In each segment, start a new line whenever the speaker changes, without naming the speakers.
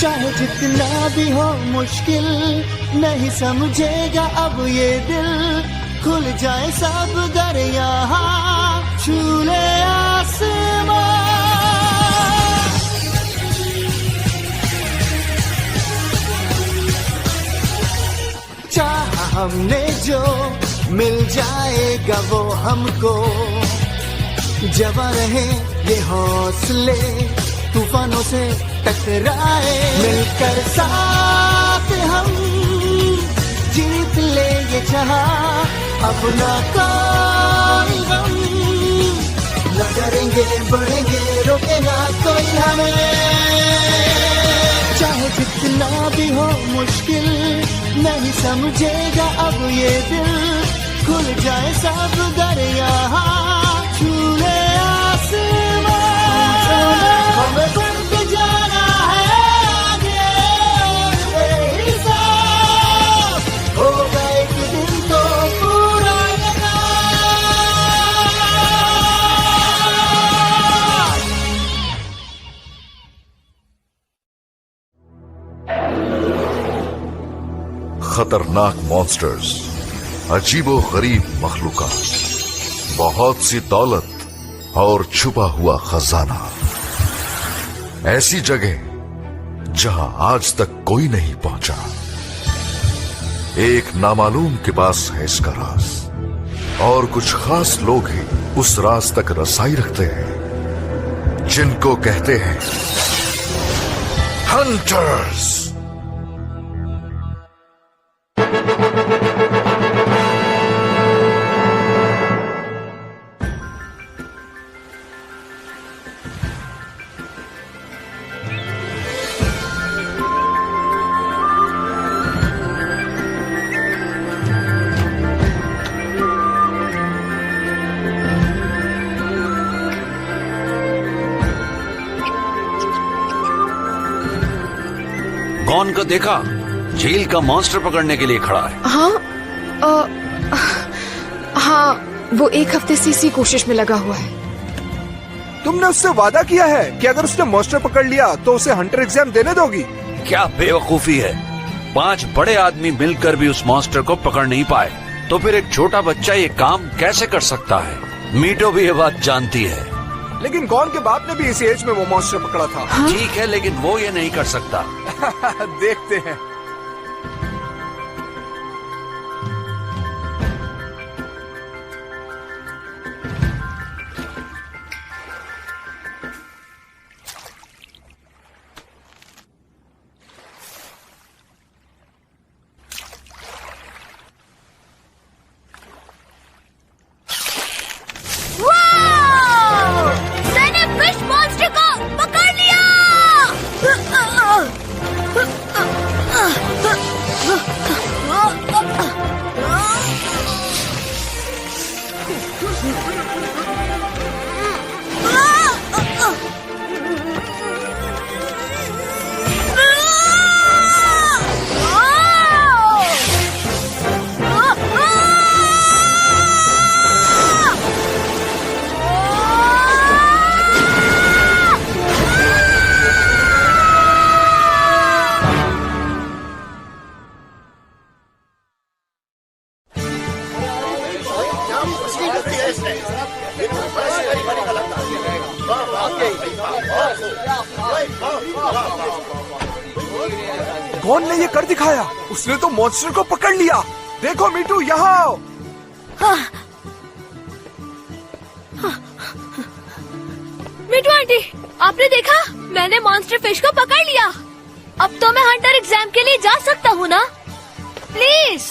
चाहे जितना भी हो मुश्किल नहीं समझेगा अब ये दिल, खुल जाए सब दरिया छू ले आसमां। चाहा हमने जो मिल जाएगा वो हमको, जवां रहे ये हौसले तूफानों से टकराए, मिलकर साथ हम जीत ले ये चाहा, अपना कोई गम न करेंगे बढ़ेंगे रोके ना कोई हमें। चाहे जितना भी हो मुश्किल नहीं समझेगा अब ये दिल, खुल जाए सब दरिया छू ले आसमां। हमें बढ़ के जाना है आगे बेहिसाब, होगा एक दिन तो पूरा
खतरनाक मॉन्स्टर्स, अजीबो गरीब मखलूकात, बहुत सी दौलत और छुपा हुआ खजाना, ऐसी जगह जहां आज तक कोई नहीं पहुंचा। एक नामालूम के पास है इसका राज, और कुछ खास लोग ही उस राज तक रसाई रखते हैं, जिनको कहते हैं हंटर्स।
गॉन को देखा? झील का मॉन्स्टर पकड़ने के लिए खड़ा है।
हाँ, वो एक हफ्ते से इसी कोशिश में लगा हुआ है।
तुमने उससे वादा किया है कि अगर उसने मॉन्स्टर पकड़ लिया तो उसे हंटर एग्जाम देने दोगी?
क्या बेवकूफी है, 5 बड़े आदमी मिलकर भी उस मॉन्स्टर को पकड़ नहीं पाए, तो फिर एक छोटा बच्चा ये काम कैसे कर सकता है? मीटो भी ये बात जानती है।
लेकिन गॉन के बाप ने भी इसी एज में वो मॉन्स्टर पकड़ा था।
हाँ?
ठीक है, लेकिन वो ये नहीं कर सकता।
देखते हैं। गॉन ने ये कर दिखाया, उसने तो मॉन्स्टर को पकड़ लिया। देखो मीटू, यहाँ आओ।
मीटू आंटी, आपने देखा? मैंने मॉन्स्टर फिश को पकड़ लिया। अब तो मैं हंटर एग्जाम के लिए जा सकता हूँ ना? प्लीज।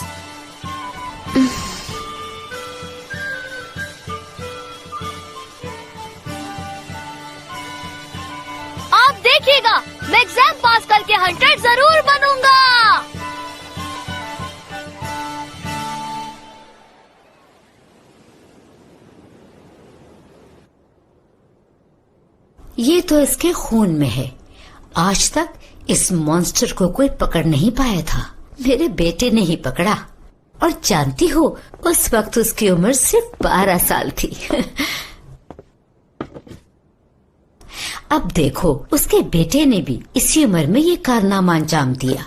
आप देखिएगा, मैं एग्जाम पास करके हंटर जरूर बनूंगा।
ये तो इसके खून में है। आज तक इस मॉन्स्टर को कोई पकड़ नहीं पाया था। मेरे बेटे ने ही पकड़ा, और जानती हो, उस वक्त उसकी उम्र सिर्फ 12 साल थी। अब देखो, उसके बेटे ने भी इसी उम्र में ये कारनामा अंजाम दिया।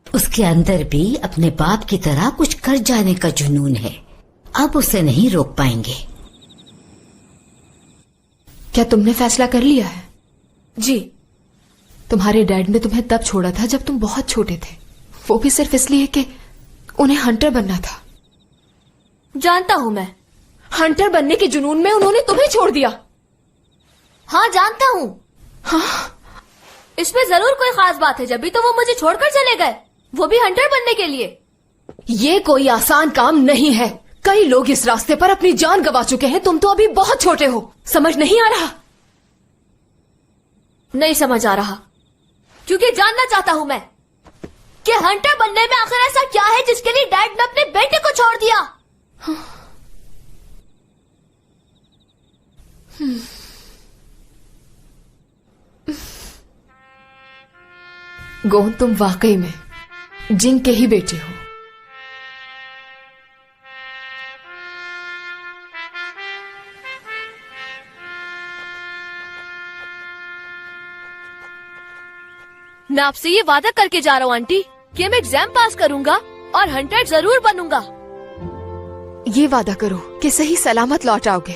उसके अंदर भी अपने बाप की तरह कुछ कर जाने का जुनून है। अब उसे नहीं रोक पाएंगे।
क्या तुमने फैसला कर लिया है? जी। तुम्हारे डैड ने तुम्हें तब छोड़ा था जब तुम बहुत छोटे थे, वो भी सिर्फ इसलिए कि उन्हें हंटर बनना था।
जानता हूँ मैं।
हंटर बनने के जुनून में उन्होंने तुम्हें छोड़ दिया।
हाँ जानता हूँ।
हाँ?
इसमें जरूर कोई खास बात है, जब भी तो वो मुझे छोड़कर चले गए, वो भी हंटर बनने के लिए।
ये कोई आसान काम नहीं है। कई लोग इस रास्ते पर अपनी जान गंवा चुके हैं। तुम तो अभी बहुत छोटे हो, समझ नहीं आ रहा?
नहीं समझ आ रहा, क्योंकि जानना चाहता हूँ मैं कि हंटर बनने में आखिर ऐसा क्या है जिसके लिए डैड ने अपने बेटे को छोड़ दिया।
गोन, तुम वाकई में जिंग के ही बेटे हो।
मैं आपसे ये वादा करके जा रहा हूँ आंटी कि मैं एग्जाम पास करूंगा और हंटर जरूर बनूंगा।
ये वादा करो कि सही सलामत लौट आओगे।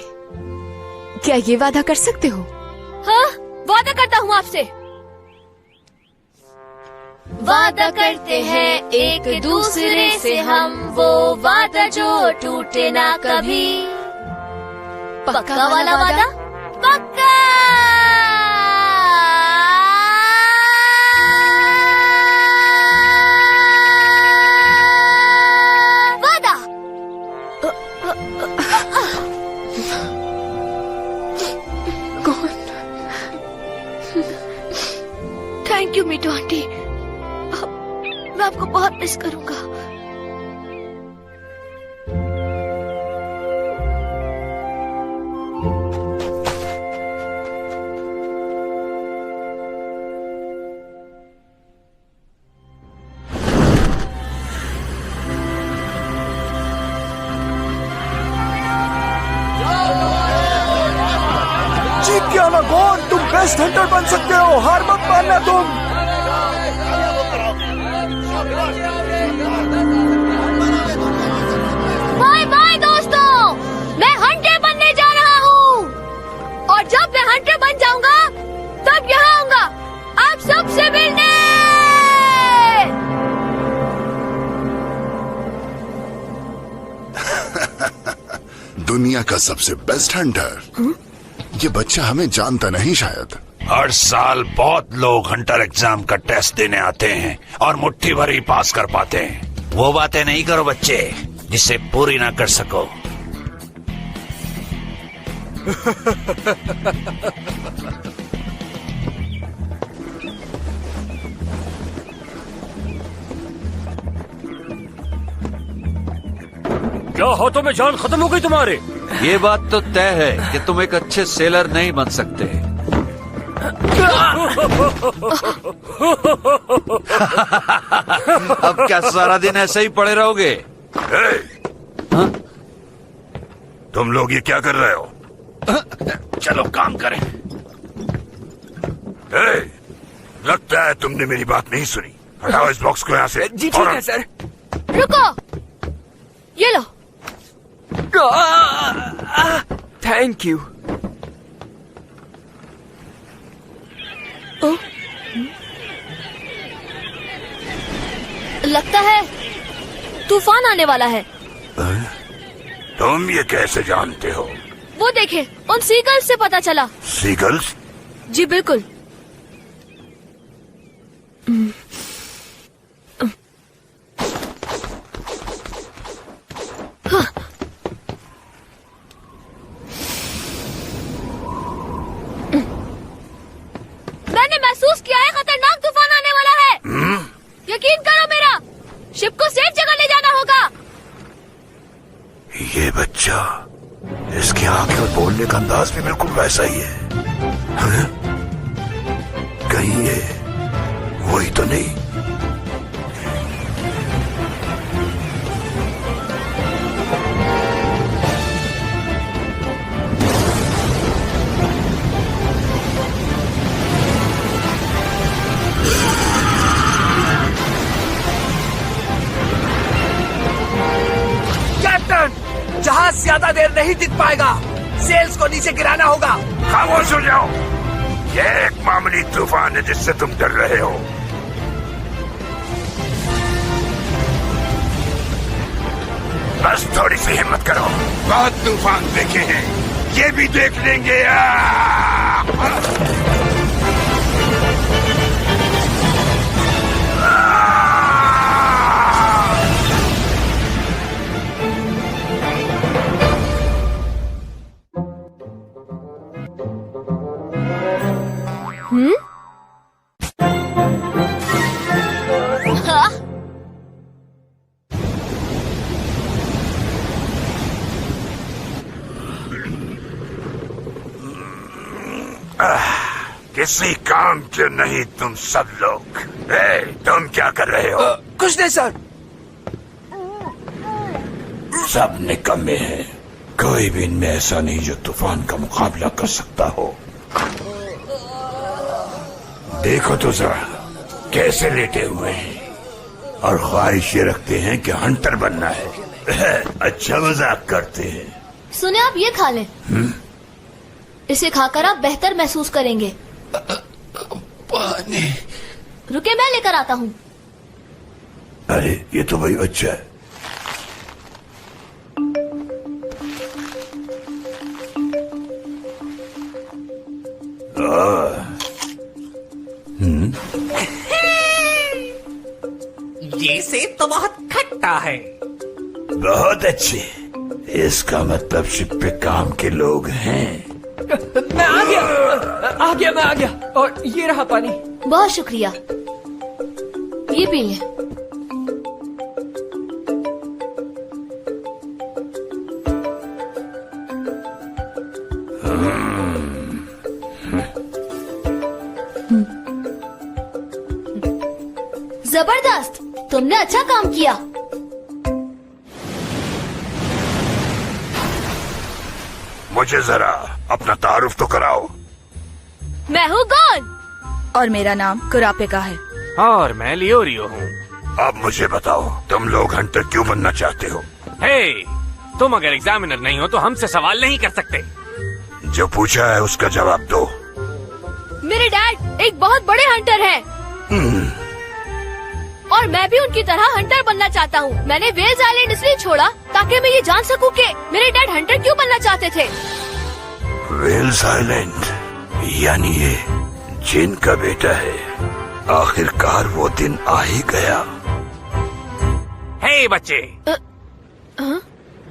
क्या ये वादा कर सकते हो?
हाँ, वादा करता हूँ आपसे। वादा करते हैं एक दूसरे से हम, वो वादा जो टूटे ना कभी। पक्का वाला वादा? पक्का। वादा।
कौन?
थैंक यू मीठू आंटी, मैं आपको बहुत मिस करूंगा।
जीत गया ना गोन, तुम बेस्ट हंटर बन सकते हो। हार मत मानना तुम।
बाय बाय दोस्तों, मैं हंटर बनने जा रहा हूँ और जब मैं हंटर बन जाऊंगा तब यहाँ आऊंगा आप सबसे मिलने।
दुनिया का सबसे बेस्ट हंटर। ये बच्चा हमें जानता नहीं शायद।
हर साल बहुत लोग हंटर एग्जाम का टेस्ट देने आते हैं और मुट्ठी भर ही पास कर पाते हैं। वो बातें नहीं करो बच्चे जिसे पूरी ना कर सको।
क्या हाथों में जान खत्म हो गई तुम्हारे?
ये बात तो तय है कि तुम एक अच्छे सेलर नहीं बन सकते। अब क्या सारा दिन ऐसे ही पड़े रहोगे? हाँ?
तुम लोग ये क्या कर रहे हो?
चलो काम करें।
लगता है तुमने मेरी बात नहीं सुनी। हटाओ इस बॉक्स को यहाँ से।
जी ठीक है सर।
रुको, ये लो।
Thank you.
लगता है तूफान आने वाला है।
तुम ये कैसे जानते हो?
वो देखे, उन सीगल्स से पता चला।
सीगल्स?
जी बिल्कुल। मैंने महसूस किया है खतरनाक तूफान आने वाला है। यकीन करो मेरा, शिप को सेफ जगह ले जाना होगा।
ये बच्चा, इसकी आंखें और बोलने का अंदाज भी बिल्कुल वैसा ही है। हाँ? कहीं ये वही तो नहीं?
आवाज ज्यादा देर नहीं टिक पाएगा। सेल्स को नीचे गिराना होगा।
खामोश हो जाओ। ये एक मामूली तूफान है जिससे तुम डर रहे हो। बस थोड़ी सी हिम्मत करो। बहुत तूफान देखे हैं, ये भी देख लेंगे।
हाँ?
किसी काम के नहीं तुम सब लोग। तुम क्या कर रहे हो?
कुछ नहीं सर।
सब निकम्मे हैं। कोई भी इनमें ऐसा नहीं जो तूफान का मुकाबला कर सकता हो। देखो तो जरा कैसे लेटे हुए हैं और ख्वाहिश ये रखते हैं कि हंटर बनना है। अच्छा मजाक करते हैं।
सुने, आप ये खा लें। इसे खाकर आप बेहतर महसूस करेंगे।
पानी।
रुके, मैं लेकर आता हूँ।
अरे ये तो वही बच्चा है।
ये सेब तो बहुत खट्टा है।
बहुत अच्छे। इसका मतलब शिप पे काम के लोग हैं।
मैं आ गया, मैं आ गया। और ये रहा पानी।
बहुत शुक्रिया। ये पी लें। जबरदस्त, तुमने अच्छा काम किया।
मुझे जरा अपना तारुफ तो कराओ।
मैं हूँ गॉन।
और मेरा नाम कुरापे का है।
और मैं लियोरियो हूँ।
अब मुझे बताओ, तुम लोग हंटर क्यों बनना चाहते हो?
हे, तुम अगर एग्जामिनर नहीं हो तो हमसे सवाल नहीं कर सकते।
जो पूछा है उसका जवाब दो।
मेरे डैड एक बहुत बड़े हंटर हैं। और मैं भी उनकी तरह हंटर बनना चाहता हूँ। मैंने वेल्स आइलैंड इसलिए छोड़ा ताकि मैं ये जान सकूं कि मेरे डैड हंटर क्यों बनना चाहते थे।
वेल्स आइलैंड, यानी ये जिन का बेटा है। आखिरकार वो दिन आ ही गया।
हे बच्चे,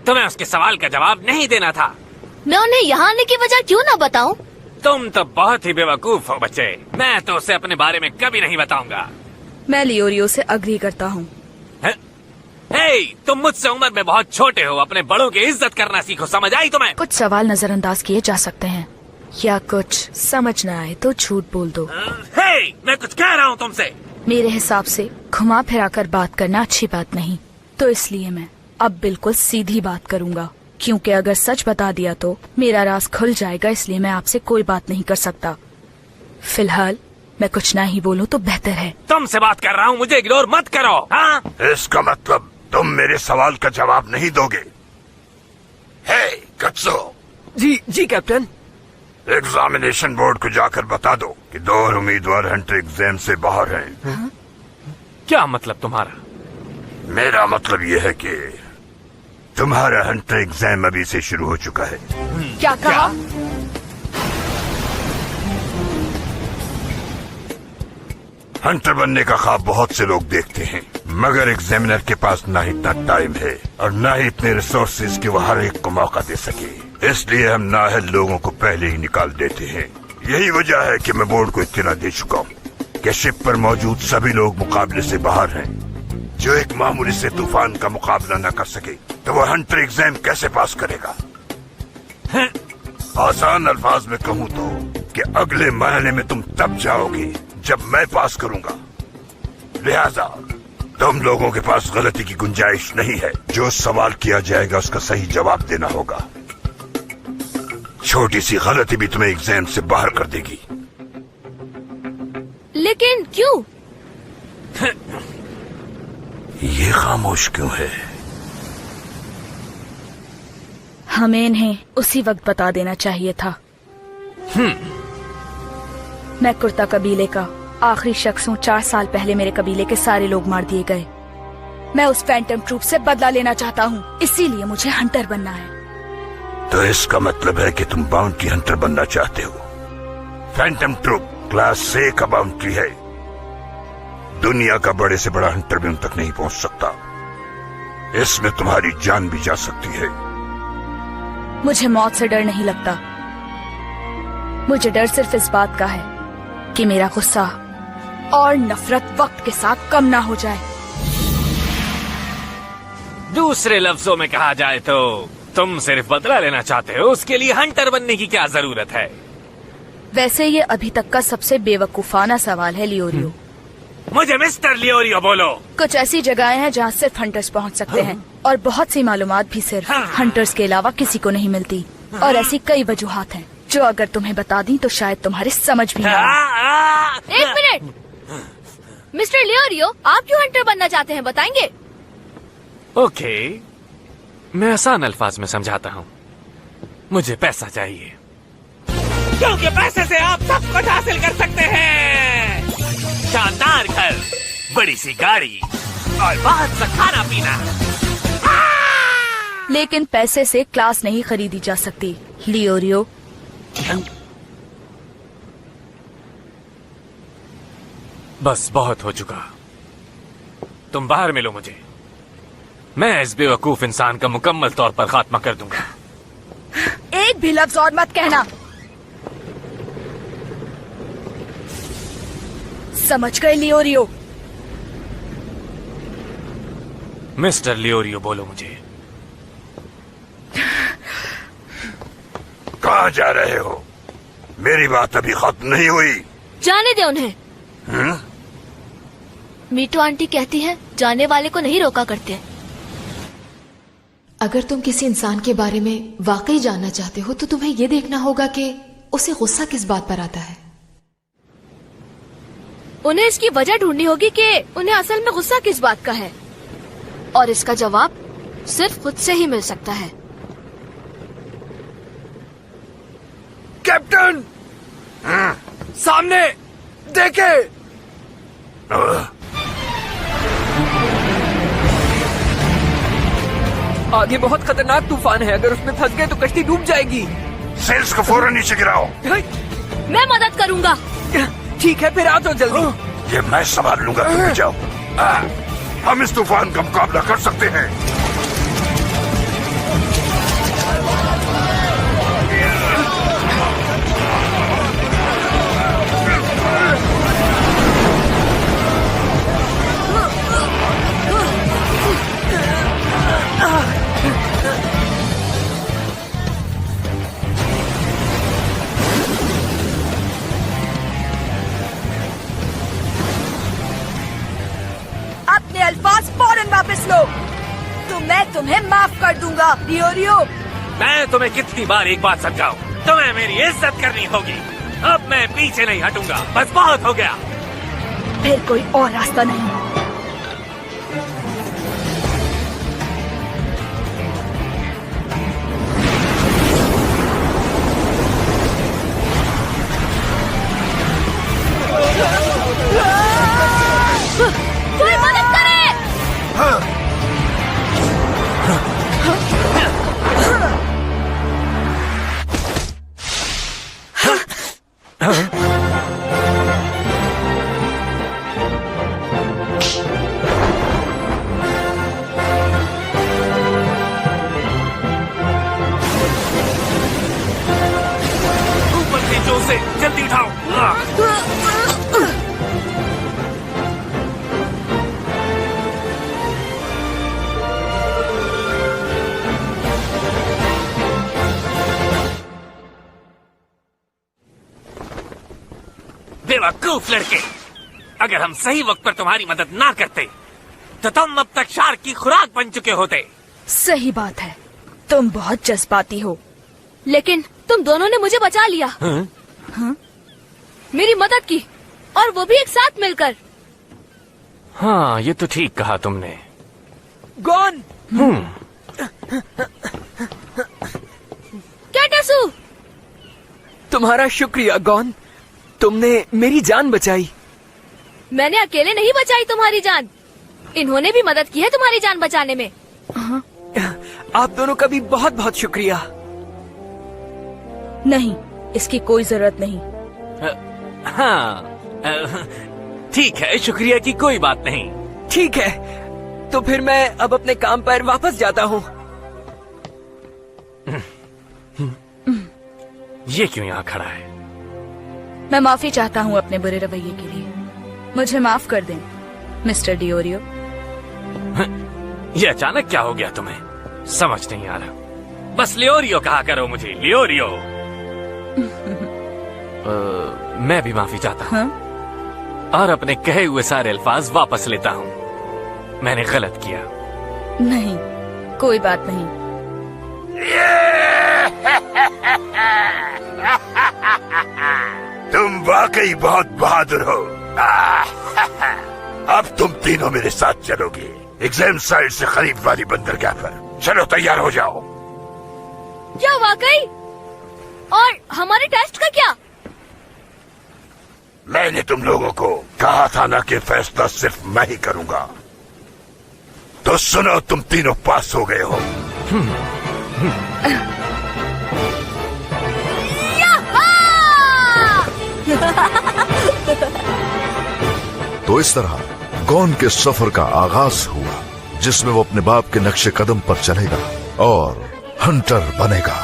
तुम्हें उसके सवाल का जवाब नहीं देना था।
मैं उन्हें यहाँ आने की वजह क्यों न बताऊं?
तुम तो बहुत ही बेवकूफ हो बच्चे। मैं तो उसे अपने बारे में कभी नहीं बताऊंगा।
मैं लियोरियो से अग्री करता हूँ।
हे, तुम मुझसे उम्र में बहुत छोटे हो। अपने बड़ों की इज्जत करना सीखो, समझ आई तुम्हें?
कुछ सवाल नजरअंदाज किए जा सकते हैं, या कुछ समझ न आए तो झूठ बोल दो।
हे, मैं कुछ कह रहा हूँ तुमसे।
मेरे हिसाब से घुमा फिरा कर बात करना अच्छी बात नहीं, तो इसलिए मैं अब बिल्कुल सीधी बात करूँगा। क्योंकि अगर सच बता दिया तो मेरा राज खुल जाएगा, इसलिए मैं आपसे कोई बात नहीं कर सकता। फिलहाल मैं कुछ ना ही बोलूं तो बेहतर है।
तुमसे बात कर रहा हूँ, मुझे इग्नोर मत करो। हाँ?
इसका मतलब तुम मेरे सवाल का जवाब नहीं दोगे। हे कत्सो।
जी कैप्टन।
एग्जामिनेशन बोर्ड को जाकर बता दो कि 2 उम्मीदवार हंटर एग्जाम से बाहर हैं।
क्या मतलब तुम्हारा?
मेरा मतलब यह है कि तुम्हारा हंटर एग्जाम अभी से शुरू हो चुका है।
क्या कहा?
हंटर बनने का ख्वाब बहुत से लोग देखते हैं, मगर एग्जामिनर के पास ना इतना टाइम है और ना ही इतने रिसोर्सेज कि वो हर एक को मौका दे सके। इसलिए हम नाअहल लोगों को पहले ही निकाल देते हैं। यही वजह है कि मैं बोर्ड को इत्तला दे चुका हूँ कि शिप पर मौजूद सभी लोग मुकाबले से बाहर हैं। जो एक मामूली से तूफान का मुकाबला न कर सके तो वो हंटर एग्जाम कैसे पास करेगा? आसान अल्फाज में कहूँ तो कि अगले मरहले में तुम तब जाओगे जब मैं पास करूंगा। लिहाजा तुम लोगों के पास गलती की गुंजाइश नहीं है। जो सवाल किया जाएगा उसका सही जवाब देना होगा। छोटी सी गलती भी तुम्हें एग्जाम से बाहर कर देगी।
लेकिन क्यों?
ये खामोश क्यों है?
हमें इन्हें उसी वक्त बता देना चाहिए था। मैं कुर्ता कबीले का आखिरी शख्स हूँ। 4 साल पहले मेरे कबीले के सारे लोग मार दिए गए। मैं उस फैंटम ट्रूप से बदला लेना चाहता हूँ, इसीलिए मुझे हंटर बनना है।
तो इसका मतलब है कि तुम बाउंटी हंटर बनना चाहते हो। फैंटम ट्रूप क्लास C का बाउंटी है। दुनिया का बड़े से बड़ा हंटर भी उन तक नहीं पहुंच सकता। इसमें तुम्हारी जान भी जा सकती है।
मुझे मौत से डर नहीं लगता। मुझे डर सिर्फ इस बात का है कि मेरा गुस्सा और नफरत वक्त के साथ कम ना हो जाए।
दूसरे लफ्जों में कहा जाए तो तुम सिर्फ बदला लेना चाहते हो, उसके लिए हंटर बनने की क्या जरूरत है?
वैसे ये अभी तक का सबसे बेवकूफाना सवाल है लियोरियो।
मुझे मिस्टर लियोरियो बोलो।
कुछ ऐसी जगहें हैं जहाँ सिर्फ हंटर्स पहुँच सकते हैं, और बहुत सी मालूमात भी सिर्फ हंटर्स के अलावा किसी को नहीं मिलती। और ऐसी कई वजूहात हैं जो अगर तुम्हें बता दी तो शायद तुम्हारे समझ भी ना आए।
1 मिनट, मिस्टर लियोरियो, आप क्यों हंटर बनना चाहते हैं, बताएंगे?
ओके, मैं आसान अल्फाज में समझाता हूँ। मुझे पैसा चाहिए, क्योंकि पैसे से आप सब कुछ हासिल कर सकते हैं। शानदार घर, बड़ी सी गाड़ी और बहुत सा खाना पीना।
लेकिन पैसे से क्लास नहीं खरीदी जा सकती लियोरियो।
बस बहुत हो चुका, तुम बाहर मिलो मुझे। मैं इस बेवकूफ इंसान का मुकम्मल तौर पर खात्मा कर दूंगा।
एक भी लफ्ज और मत कहना, समझ गए लियोरियो?
मिस्टर लियोरियो बोलो मुझे।
कहाँ जा रहे हो? मेरी बात अभी खत्म नहीं हुई।
जाने दे उन्हें। मीटू आंटी कहती है जाने वाले को नहीं रोका करते।
अगर तुम किसी इंसान के बारे में वाकई जानना चाहते हो तो तुम्हें यह देखना होगा कि उसे गुस्सा किस बात पर आता है।
उन्हें इसकी वजह ढूंढनी होगी कि उन्हें असल में गुस्सा किस बात का है, और इसका जवाब सिर्फ खुद से ही मिल सकता है।
कैप्टन, सामने देखे।
आगे बहुत खतरनाक तूफान है, अगर उसमें फंस गए तो कश्ती डूब जाएगी।
सेल्स को फौरन नीचे गिराओ।
मैं मदद करूंगा।
ठीक है, फिर आ तो जल्दी।
ये मैं संभाल लूंगा, तुम भी जाओ। हम इस तूफान का मुकाबला कर सकते हैं।
अपने अल्फाज फौरन वापस लो, तो मैं तुम्हें माफ कर दूंगा लियोरियो।
मैं तुम्हें कितनी बार एक बात समझाऊं, तुम्हें मेरी इज्जत करनी होगी। अब मैं पीछे नहीं हटूंगा, बस बहुत हो गया।
फिर कोई और रास्ता नहीं।
कोई मदद करे।
ऊपर खींचो उसे, जल्दी उठाओ। बेवकूफ लड़के, अगर हम सही वक्त पर तुम्हारी मदद ना करते तो तुम अब तक शार्क की खुराक बन चुके होते।
सही बात है, तुम बहुत जज्बाती हो।
लेकिन तुम दोनों ने मुझे बचा लिया। हाँ? मेरी मदद की, और वो भी एक साथ मिलकर।
हाँ, ये तो ठीक कहा तुमने।
गॉन। तुम्हारा शुक्रिया गॉन, तुमने मेरी जान बचाई।
मैंने अकेले नहीं बचाई तुम्हारी जान, इन्होंने भी मदद की है तुम्हारी जान बचाने में।
आप दोनों का भी बहुत बहुत शुक्रिया।
नहीं, इसकी कोई जरूरत नहीं।
हाँ, ठीक है, शुक्रिया की कोई बात नहीं।
ठीक है, तो फिर मैं अब अपने काम पर वापस जाता हूँ।
ये क्यों यहाँ खड़ा है?
मैं माफी चाहता हूँ अपने बुरे रवैये के लिए। मुझे माफ कर दें मिस्टर डिओरियो।
ये अचानक क्या हो गया तुम्हें? समझ नहीं आ रहा। बस लियोरियो कहा करो मुझे, लियोरियो। मैं भी माफी चाहता हूँ।
हाँ?
और अपने कहे हुए सारे अल्फाज वापस लेता हूँ। मैंने गलत किया।
नहीं, कोई बात नहीं।
तुम वाकई बहुत बहादुर हो। अब तुम तीनों मेरे साथ चलोगे एग्जाम साइट से करीब वाली बंदरगाह पर। चलो तैयार हो जाओ।
क्या वाकई? और हमारे टेस्ट का क्या?
मैंने तुम लोगों को कहा था ना कि फैसला सिर्फ मैं ही करूंगा। तो सुनो, तुम तीनों पास हो गए हो।
तो इस तरह गॉन के सफर का आगाज हुआ, जिसमें वो अपने बाप के नक्शे कदम पर चलेगा और हंटर बनेगा।